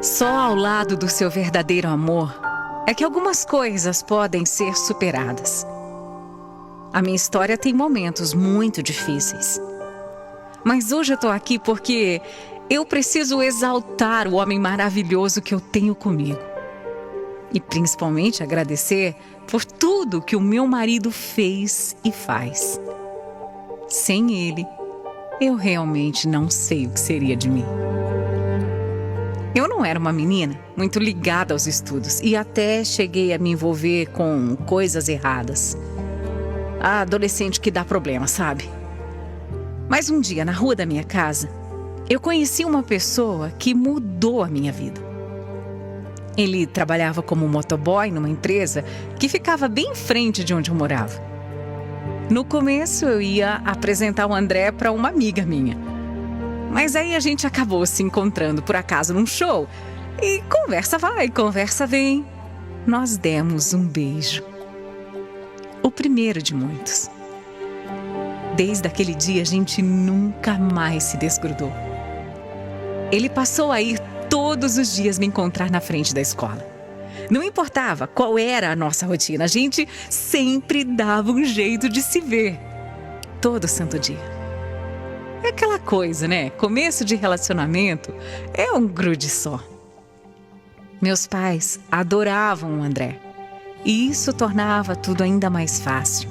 Só ao lado do seu verdadeiro amor é que algumas coisas podem ser superadas. A minha história tem momentos muito difíceis. Mas hoje eu tô aqui porque eu preciso exaltar o homem maravilhoso que eu tenho comigo. E principalmente agradecer por tudo que o meu marido fez e faz. Sem ele, eu realmente não sei o que seria de mim. Eu não era uma menina muito ligada aos estudos e até cheguei a me envolver com coisas erradas. A adolescente que dá problema, sabe? Mas um dia, na rua da minha casa, eu conheci uma pessoa que mudou a minha vida. Ele trabalhava como motoboy numa empresa que ficava bem em frente de onde eu morava. No começo, eu ia apresentar o André para uma amiga minha. Mas aí a gente acabou se encontrando por acaso num show. E conversa vai, conversa vem. Nós demos um beijo. O primeiro de muitos. Desde aquele dia, a gente nunca mais se desgrudou. Ele passou a ir todos os dias me encontrar na frente da escola. Não importava qual era a nossa rotina, a gente sempre dava um jeito de se ver. Todo santo dia. É aquela coisa, né? Começo de relacionamento é um grude só. Meus pais adoravam o André. E isso tornava tudo ainda mais fácil.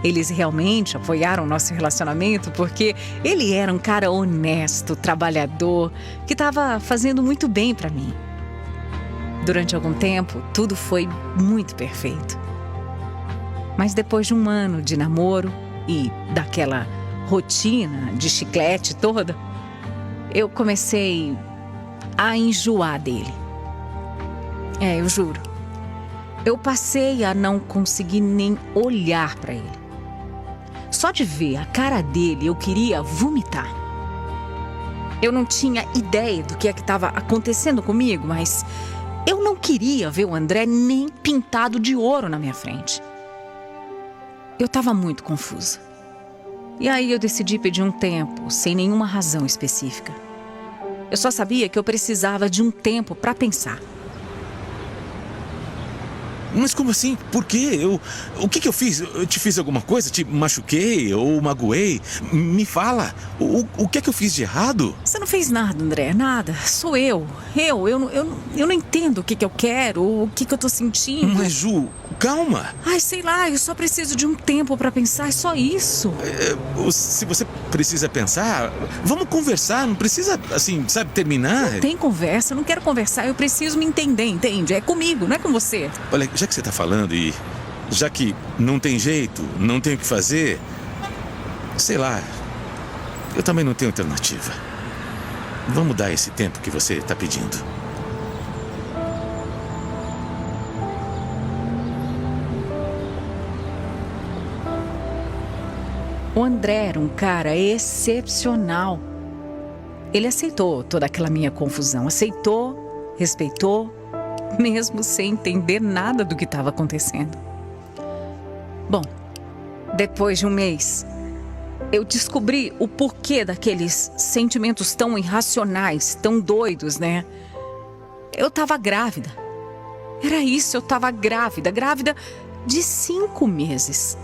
Eles realmente apoiaram o nosso relacionamento porque ele era um cara honesto, trabalhador, que estava fazendo muito bem para mim. Durante algum tempo, tudo foi muito perfeito. Mas depois de um ano de namoro e daquela rotina de chiclete toda, eu comecei a enjoar dele. Eu juro. Eu passei a não conseguir nem olhar para ele. Só de ver a cara dele, eu queria vomitar. Eu não tinha ideia do que estava acontecendo comigo, mas eu não queria ver o André nem pintado de ouro na minha frente. Eu estava muito confusa. E aí eu decidi pedir um tempo, sem nenhuma razão específica. Eu só sabia que eu precisava de um tempo para pensar. Mas como assim? Por quê? O que eu fiz? Eu te fiz alguma coisa? Te machuquei ou magoei? Me fala. O que é que eu fiz de errado? Você não fez nada, André. Nada. Sou eu. Eu não entendo o que eu quero, o que eu tô sentindo. Mas, Ju, calma. Ai, sei lá, eu só preciso de um tempo pra pensar. É só isso. Se você precisa pensar, vamos conversar. Não precisa, assim, sabe, terminar. Não tem conversa. Eu não quero conversar. Eu preciso me entender, entende? É comigo, não é com você. Olha, já que você tá falando e já que não tem jeito, não tem o que fazer, sei lá, eu também não tenho alternativa. Vamos dar esse tempo que você tá pedindo. O André era um cara excepcional. Ele aceitou toda aquela minha confusão, aceitou, respeitou, mesmo sem entender nada do que estava acontecendo. Bom, depois de um mês, eu descobri o porquê daqueles sentimentos tão irracionais, tão doidos, né? Eu estava grávida. Era isso, eu estava grávida de 5 meses.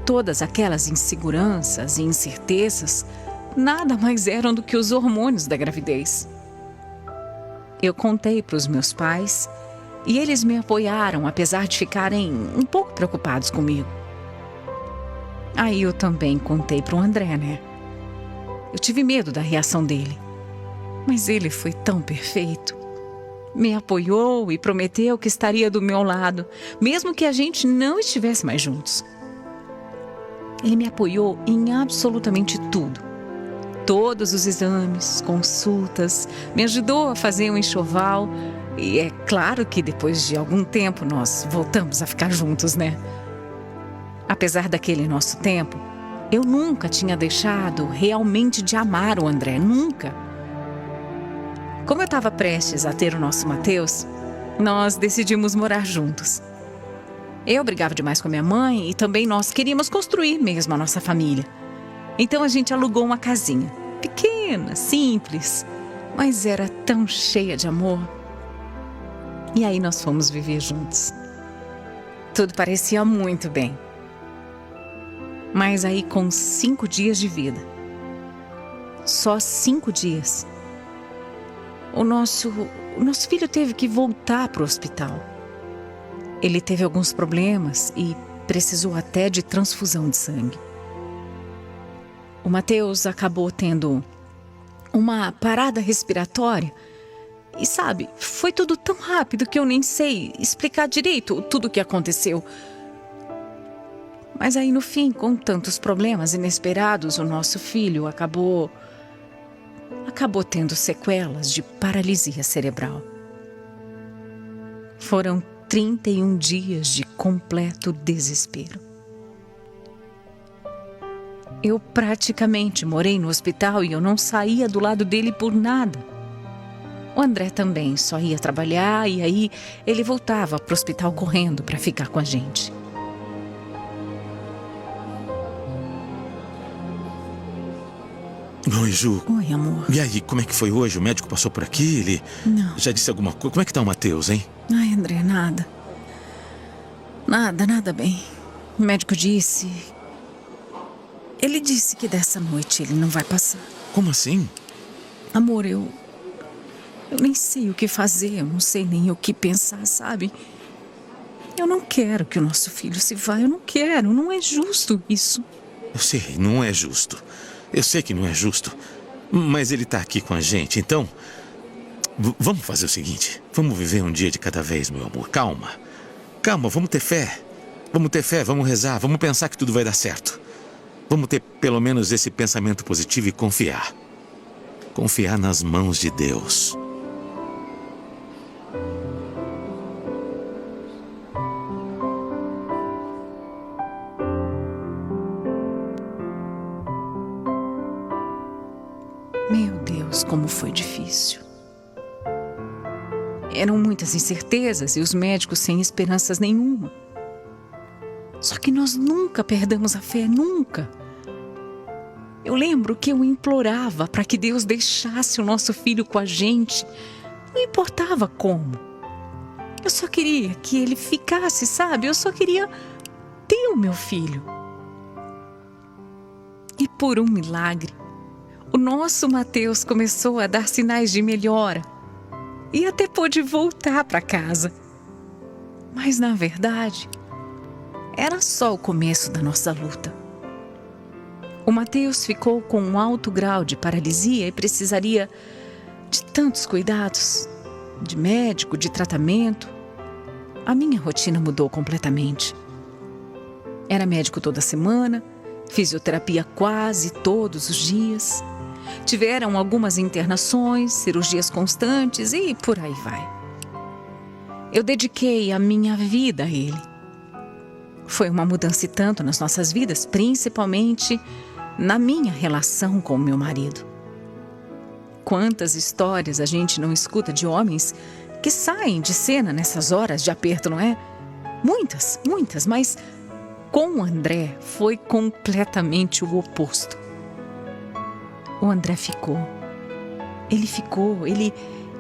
Todas aquelas inseguranças e incertezas nada mais eram do que os hormônios da gravidez. Eu contei para os meus pais e eles me apoiaram, apesar de ficarem um pouco preocupados comigo. Aí eu também contei para o André, né? Eu tive medo da reação dele, mas ele foi tão perfeito. Me apoiou e prometeu que estaria do meu lado, mesmo que a gente não estivesse mais juntos. Ele me apoiou em absolutamente tudo. Todos os exames, consultas, me ajudou a fazer um enxoval. E é claro que depois de algum tempo nós voltamos a ficar juntos, né? Apesar daquele nosso tempo, eu nunca tinha deixado realmente de amar o André, nunca. Como eu estava prestes a ter o nosso Matheus, nós decidimos morar juntos. Eu brigava demais com a minha mãe e também nós queríamos construir mesmo a nossa família. Então a gente alugou uma casinha, pequena, simples, mas era tão cheia de amor. E aí nós fomos viver juntos. Tudo parecia muito bem. Mas aí, com 5 dias de vida, só 5 dias, o nosso filho teve que voltar para o hospital. Ele teve alguns problemas e precisou até de transfusão de sangue. O Mateus acabou tendo uma parada respiratória. E sabe, foi tudo tão rápido que eu nem sei explicar direito tudo o que aconteceu. Mas aí no fim, com tantos problemas inesperados, o nosso filho acabou tendo sequelas de paralisia cerebral. Foram 31 dias de completo desespero. Eu praticamente morei no hospital e eu não saía do lado dele por nada. O André também só ia trabalhar e aí ele voltava para o hospital correndo para ficar com a gente. Oi, Ju. Oi, amor. E aí, como é que foi hoje? O médico passou por aqui? Ele Não. já disse alguma coisa? Como é que tá o Mateus, hein? Ai, André, nada. Nada bem. O médico disse... Ele disse que dessa noite ele não vai passar. Como assim? Amor, eu nem sei o que fazer, eu não sei nem o que pensar, sabe? Eu não quero que o nosso filho se vá, eu não quero, não é justo isso. Eu sei, não é justo. Eu sei que não é justo. Mas ele tá aqui com a gente, então... Vamos fazer o seguinte. Vamos viver um dia de cada vez, meu amor. Calma. Calma, vamos ter fé. Vamos ter fé, vamos rezar, vamos pensar que tudo vai dar certo. Vamos ter pelo menos esse pensamento positivo e confiar. Confiar nas mãos de Deus. Meu Deus, como foi difícil. Eram muitas incertezas e os médicos sem esperanças nenhuma. Só que nós nunca perdemos a fé, nunca. Eu lembro que eu implorava para que Deus deixasse o nosso filho com a gente. Não importava como. Eu só queria que ele ficasse, sabe? Eu só queria ter o meu filho. E por um milagre, o nosso Mateus começou a dar sinais de melhora. E até pôde voltar para casa. Mas, na verdade, era só o começo da nossa luta. O Mateus ficou com um alto grau de paralisia e precisaria de tantos cuidados, de médico, de tratamento. A minha rotina mudou completamente. Era médico toda semana, fisioterapia quase todos os dias. Tiveram algumas internações, cirurgias constantes e por aí vai. Eu dediquei a minha vida a ele. Foi uma mudança e tanto nas nossas vidas, principalmente na minha relação com o meu marido. Quantas histórias a gente não escuta de homens que saem de cena nessas horas de aperto, não é? Muitas, mas com o André foi completamente o oposto. O André ficou.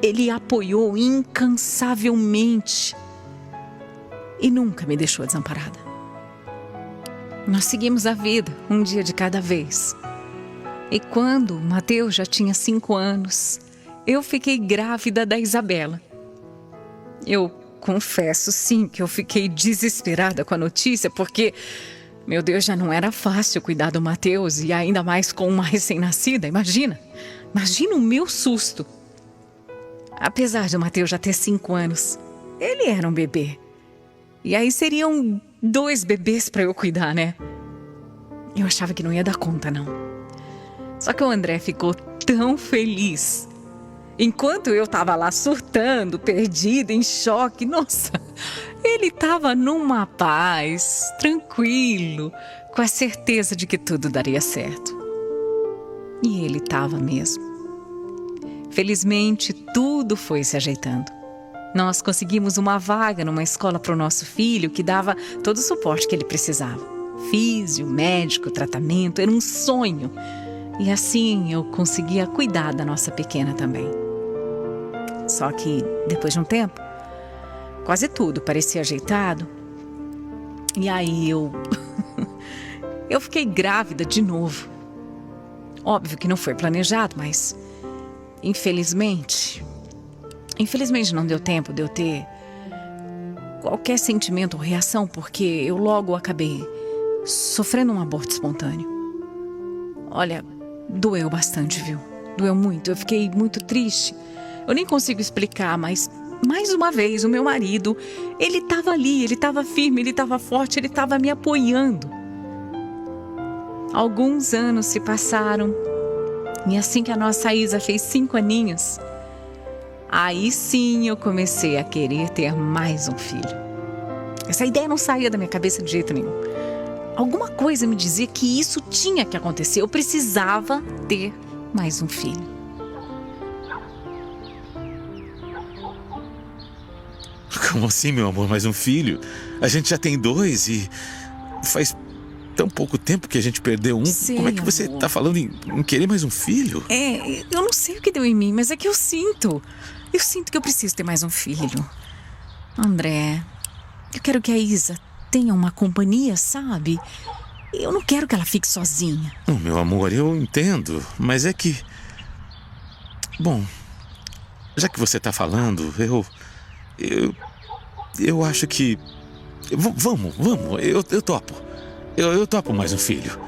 Ele apoiou incansavelmente e nunca me deixou desamparada. Nós seguimos a vida, um dia de cada vez. E quando o Mateus já tinha 5 anos, eu fiquei grávida da Isabela. Eu confesso, sim, que eu fiquei desesperada com a notícia, porque, meu Deus, já não era fácil cuidar do Mateus e ainda mais com uma recém-nascida, imagina o meu susto. Apesar de o Mateus já ter 5 anos, ele era um bebê. E aí seriam 2 bebês para eu cuidar, né? Eu achava que não ia dar conta, não. Só que o André ficou tão feliz. Enquanto eu estava lá surtando, perdida, em choque, nossa, ele estava numa paz, tranquilo, com a certeza de que tudo daria certo. E ele estava mesmo. Felizmente, tudo foi se ajeitando. Nós conseguimos uma vaga numa escola para o nosso filho que dava todo o suporte que ele precisava. Físio, médico, tratamento, era um sonho. E assim eu conseguia cuidar da nossa pequena também. Só que, depois de um tempo, quase tudo parecia ajeitado. E aí eu fiquei grávida de novo. Óbvio que não foi planejado, mas infelizmente não deu tempo de eu ter qualquer sentimento ou reação, porque eu logo acabei sofrendo um aborto espontâneo. Olha, doeu bastante, viu? Doeu muito, eu fiquei muito triste. Eu nem consigo explicar, mas mais uma vez o meu marido, ele estava ali, ele estava firme, ele estava forte, ele estava me apoiando. Alguns anos se passaram e assim que a nossa Isa fez 5 aninhos, aí sim eu comecei a querer ter mais um filho. Essa ideia não saía da minha cabeça de jeito nenhum. Alguma coisa me dizia que isso tinha que acontecer. Eu precisava ter mais um filho. Como assim, meu amor? Mais um filho? A gente já tem 2 e faz tão pouco tempo que a gente perdeu um. Sei, Como é que você amor. tá falando em querer mais um filho? Eu não sei o que deu em mim, mas é que eu sinto. Eu sinto que eu preciso ter mais um filho. André, eu quero que a Isa tenha uma companhia, sabe? Eu não quero que ela fique sozinha. Oh, meu amor, eu entendo, mas é que... Bom, já que você tá falando, eu acho que... Vamos, eu topo. Eu topo mais um filho.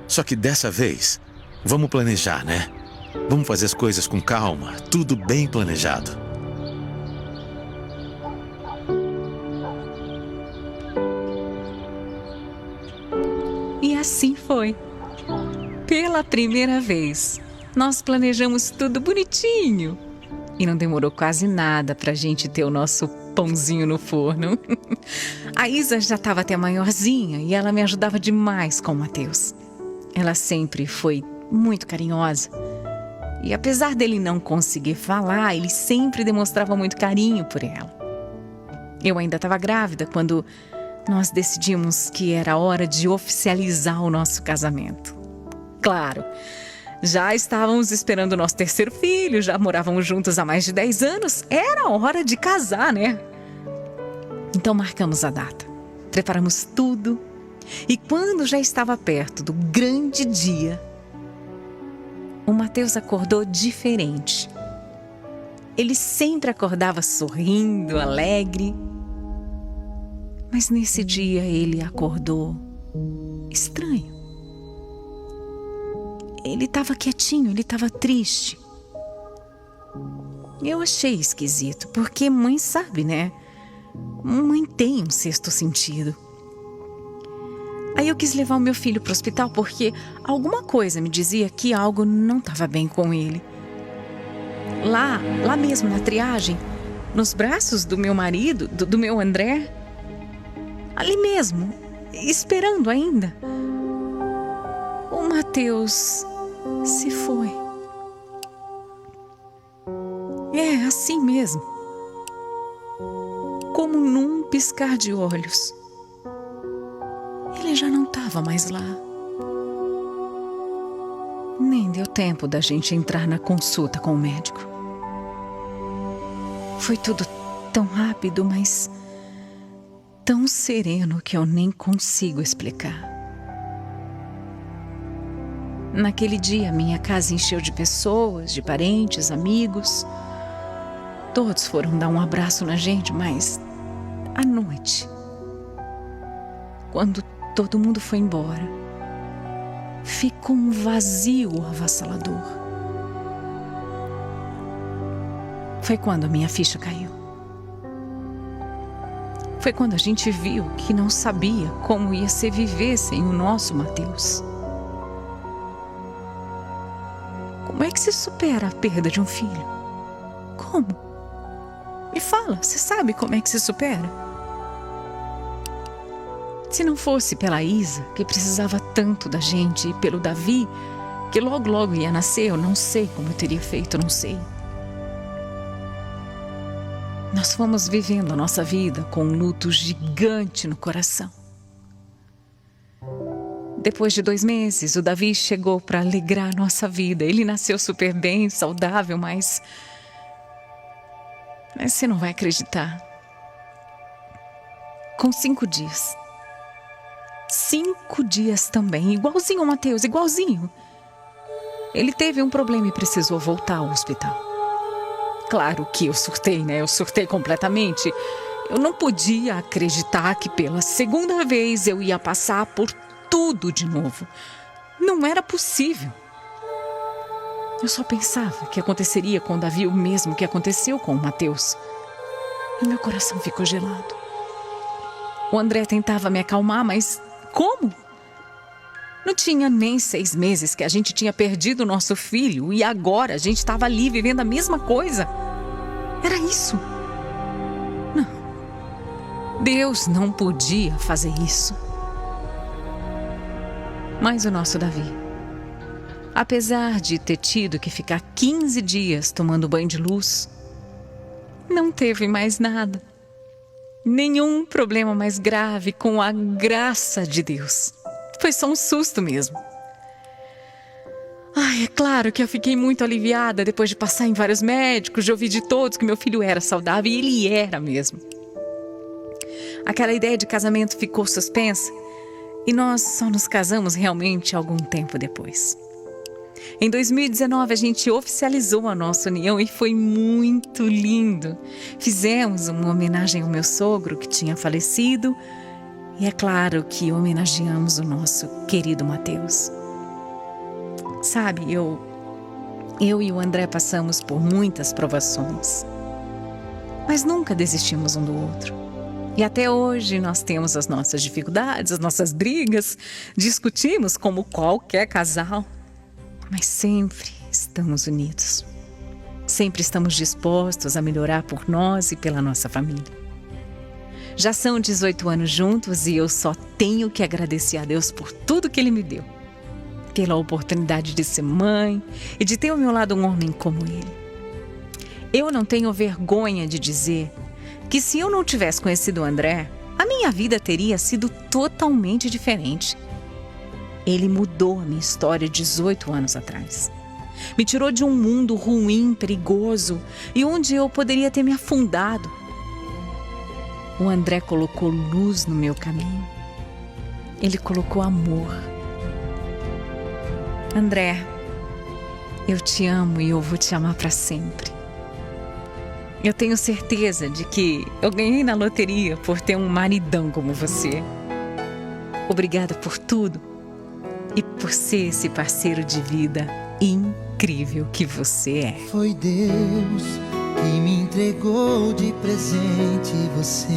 Só que dessa vez, vamos planejar, né? Vamos fazer as coisas com calma, tudo bem planejado. E assim foi. Pela primeira vez, nós planejamos tudo bonitinho. E não demorou quase nada pra gente ter o nosso pãozinho no forno. A Isa já estava até maiorzinha e ela me ajudava demais com o Matheus. Ela sempre foi muito carinhosa. E apesar dele não conseguir falar, ele sempre demonstrava muito carinho por ela. Eu ainda estava grávida quando nós decidimos que era hora de oficializar o nosso casamento. Claro, já estávamos esperando o nosso terceiro filho, já morávamos juntos há mais de 10 anos. Era hora de casar, né? Então marcamos a data, preparamos tudo. E quando já estava perto do grande dia, o Matheus acordou diferente. Ele sempre acordava sorrindo, alegre. Mas nesse dia ele acordou estranho. Ele estava quietinho, ele estava triste. Eu achei esquisito, porque mãe sabe, né? Mãe tem um sexto sentido. Aí eu quis levar o meu filho para o hospital porque alguma coisa me dizia que algo não estava bem com ele. Lá mesmo na triagem, nos braços do meu marido, do meu André, ali mesmo, esperando ainda, o Matheus se foi. É assim mesmo. Como num piscar de olhos. Ele já não estava mais lá. Nem deu tempo da gente entrar na consulta com o médico. Foi tudo tão rápido, mas tão sereno que eu nem consigo explicar. Naquele dia, minha casa encheu de pessoas, de parentes, amigos. Todos foram dar um abraço na gente, mas à noite, quando todo mundo foi embora, ficou um vazio avassalador. Foi quando a minha ficha caiu. Foi quando a gente viu que não sabia como ia ser viver sem o nosso Matheus. Como é que se supera a perda de um filho? Como? Me fala, você sabe como é que se supera? Se não fosse pela Isa, que precisava tanto da gente, e pelo Davi, que logo ia nascer, eu não sei como eu teria feito, eu não sei. Nós fomos vivendo a nossa vida com um luto gigante no coração. Depois de 2 meses, o Davi chegou para alegrar nossa vida. Ele nasceu super bem, saudável, mas você não vai acreditar. Com 5 dias. 5 dias também, igualzinho ao Mateus, igualzinho. Ele teve um problema e precisou voltar ao hospital. Claro que eu surtei, né? Eu surtei completamente. Eu não podia acreditar que pela 2ª vez eu ia passar por tudo de novo. Não era possível. Eu só pensava que aconteceria com o Davi o mesmo que aconteceu com o Mateus. E meu coração ficou gelado. O André tentava me acalmar, mas como? Não tinha nem 6 meses que a gente tinha perdido o nosso filho e agora a gente estava ali vivendo a mesma coisa. Era isso. Não. Deus não podia fazer isso. Mas o nosso Davi, apesar de ter tido que ficar 15 dias tomando banho de luz, não teve mais nada. Nenhum problema mais grave, com a graça de Deus. Foi só um susto mesmo. Ai, é claro que eu fiquei muito aliviada depois de passar em vários médicos, de ouvir de todos que meu filho era saudável, e ele era mesmo. Aquela ideia de casamento ficou suspensa e nós só nos casamos realmente algum tempo depois. Em 2019, a gente oficializou a nossa união e foi muito lindo. Fizemos uma homenagem ao meu sogro que tinha falecido e é claro que homenageamos o nosso querido Mateus. Sabe, eu e o André passamos por muitas provações, mas nunca desistimos um do outro. E até hoje nós temos as nossas dificuldades, as nossas brigas, discutimos como qualquer casal, mas sempre estamos unidos. Sempre estamos dispostos a melhorar por nós e pela nossa família. Já são 18 anos juntos e eu só tenho que agradecer a Deus por tudo que Ele me deu. Pela oportunidade de ser mãe e de ter ao meu lado um homem como ele. Eu não tenho vergonha de dizer que se eu não tivesse conhecido o André, a minha vida teria sido totalmente diferente. Ele mudou a minha história 18 anos atrás. Me tirou de um mundo ruim, perigoso e onde eu poderia ter me afundado. O André colocou luz no meu caminho. Ele colocou amor. André, eu te amo e eu vou te amar para sempre. Eu tenho certeza de que eu ganhei na loteria por ter um maridão como você. Obrigada por tudo e por ser esse parceiro de vida incrível que você é. Foi Deus que me entregou de presente você.